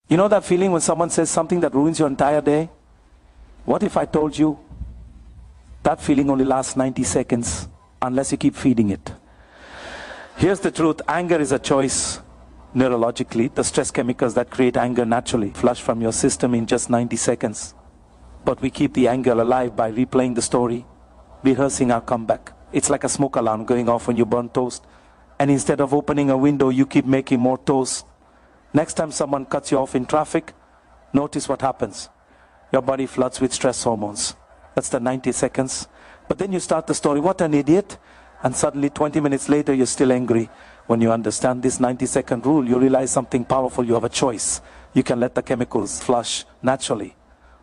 You know that feeling when someone says something that ruins your entire day? What if I told you that feeling only lasts 90 seconds unless you keep feeding it? Here's the truth. Anger is a choice. Neurologically, the stress chemicals that create anger naturally flush from your system in just 90 seconds. But we keep the anger alive by replaying the story, rehearsing our comeback. It's like a smoke alarm going off when you burn toast. And instead of opening a window, you keep making more toast. Next time someone cuts you off in traffic, notice what happens. Your body floods with stress hormones. That's the 90 seconds. But then you start the story, what an idiot. And suddenly 20 minutes later, you're still angry. When you understand this 90-second rule, you realize something powerful. You have a choice. You can let the chemicals flush naturally.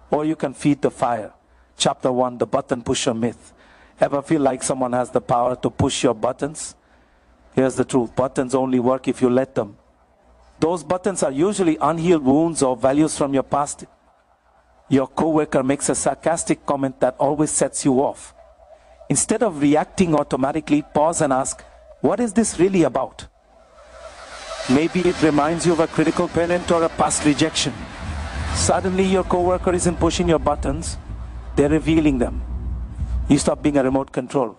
Or you can feed the fire. Chapter 1, the button pusher myth. Ever feel like someone has the power to push your buttons? Here's the truth. Buttons only work if you let them. Those buttons are usually unhealed wounds or values from your past. Your coworker makes a sarcastic comment that always sets you off. Instead of reacting automatically, pause and ask, what is this really about? Maybe it reminds you of a critical parent or a past rejection. Suddenly your coworker isn't pushing your buttons, they're revealing them. You stop being a remote control.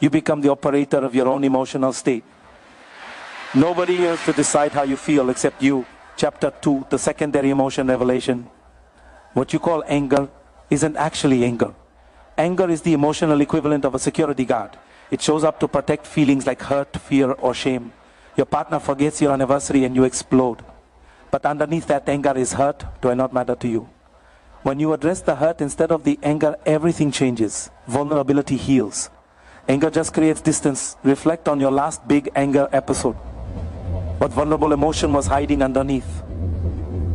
You become the operator of your own emotional state. Nobody has to decide how you feel except you. Chapter 2, the secondary emotion revelation. What you call anger isn't actually anger. Anger is the emotional equivalent of a security guard. It shows up to protect feelings like hurt, fear, or shame. Your partner forgets your anniversary and you explode. But underneath that anger is hurt. Do I not matter to you? When you address the hurt instead of the anger, everything changes. Vulnerability heals. Anger just creates distance. Reflect on your last big anger episode. What vulnerable emotion was hiding underneath?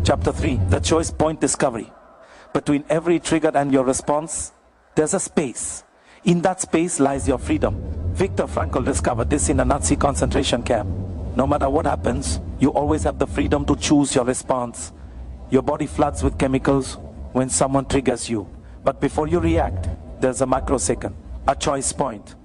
Chapter 3, the choice point discovery. Between every trigger and your response, there's a space. In that space lies your freedom. Viktor Frankl discovered this in a Nazi concentration camp. No matter what happens, you always have the freedom to choose your response. Your body floods with chemicals when someone triggers you. But before you react, there's a microsecond, a choice point.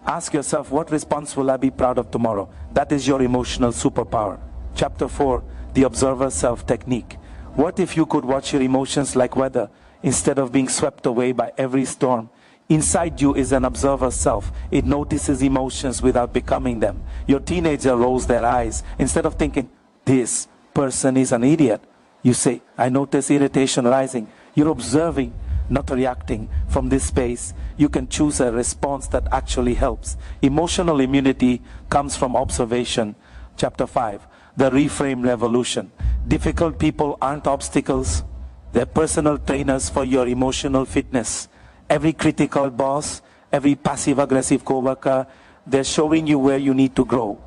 Ask yourself, what response will I be proud of tomorrow? That is your emotional superpower. Chapter 4, the observer self technique. What if you could watch your emotions like weather instead of being swept away by every storm? Inside you is an observer self. It notices emotions without becoming them. Your teenager rolls their eyes. Instead of thinking, this person is an idiot, you say, I notice irritation rising. You're observing, not reacting. From this space, you can choose a response that actually helps. Emotional immunity comes from observation. Chapter 5, the Reframe revolution. Difficult people aren't obstacles. They're personal trainers for your emotional fitness. Every critical boss, every passive-aggressive coworker, they're showing you where you need to grow.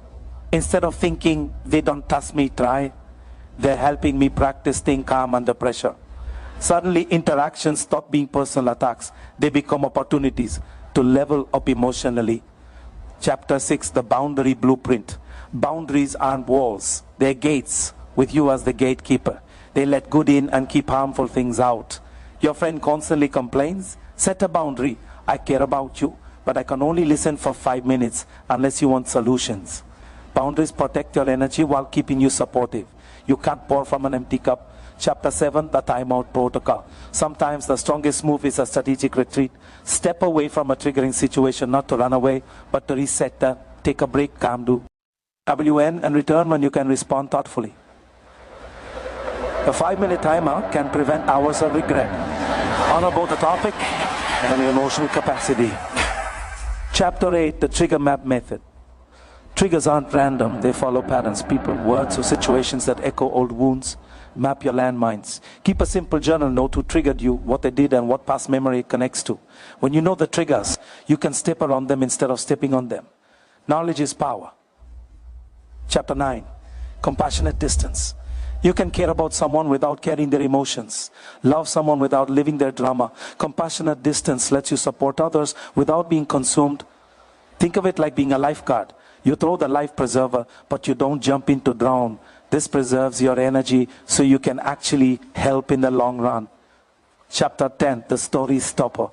Instead of thinking, they don't trust me, try, they're helping me practice staying calm under pressure. Suddenly, interactions stop being personal attacks. They become opportunities to level up emotionally. Chapter 6, the boundary blueprint. Boundaries aren't walls, they're gates, with you as the gatekeeper. They let good in and keep harmful things out. Your friend constantly complains. Set a boundary. I care about you, but I can only listen for 5 minutes unless you want solutions. Boundaries protect your energy while keeping you supportive. You can't pour from an empty cup. Chapter 7, the Timeout protocol. Sometimes the strongest move is a strategic retreat. Step away from a triggering situation, not to run away, but to reset that. Take a break, calm do. WN and return when you can respond thoughtfully. A 5-minute timeout can prevent hours of regret. Honor both the topic and your emotional capacity. Chapter 8, the trigger map method. Triggers aren't random, they follow patterns, people, words, or situations that echo old wounds. Map your landmines. Keep a simple journal note who triggered you, what they did, and what past memory it connects to. When you know the triggers, you can step around them instead of stepping on them. Knowledge is power. Chapter 9, compassionate distance. You can care about someone without carrying their emotions. Love someone without living their drama. Compassionate distance lets you support others without being consumed. Think of it like being a lifeguard. You throw the life preserver, but you don't jump in to drown. This preserves your energy so you can actually help in the long run. Chapter 10, the story Stoppe.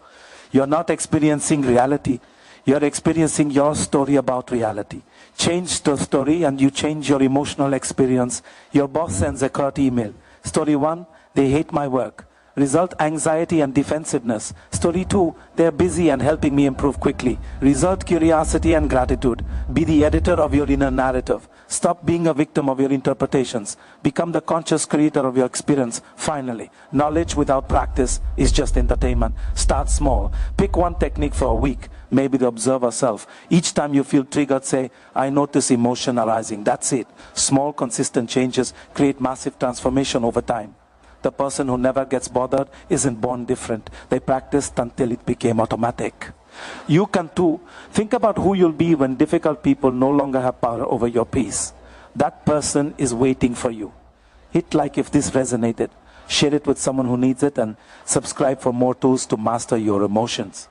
You're not experiencing reality. You're experiencing your story about reality. Change the story and you change your emotional experience. Your boss sends a curt email. Story 1, they hate my work. Result, anxiety and defensiveness. Story 2, they're busy and helping me improve quickly. Result, curiosity and gratitude. Be the editor of your inner narrative. Stop being a victim of your interpretations. Become the conscious creator of your experience. Finally, knowledge without practice is just entertainment. Start small. Pick one technique for a week. Maybe the observer self. Each time you feel triggered, say, I notice emotion arising. That's it. Small, consistent changes create massive transformation over time. The person who never gets bothered isn't born different. They practiced until it became automatic. You can too. Think about who you'll be when difficult people no longer have power over your peace. That person is waiting for you. Hit like if this resonated. Share it with someone who needs it and subscribe for more tools to master your emotions.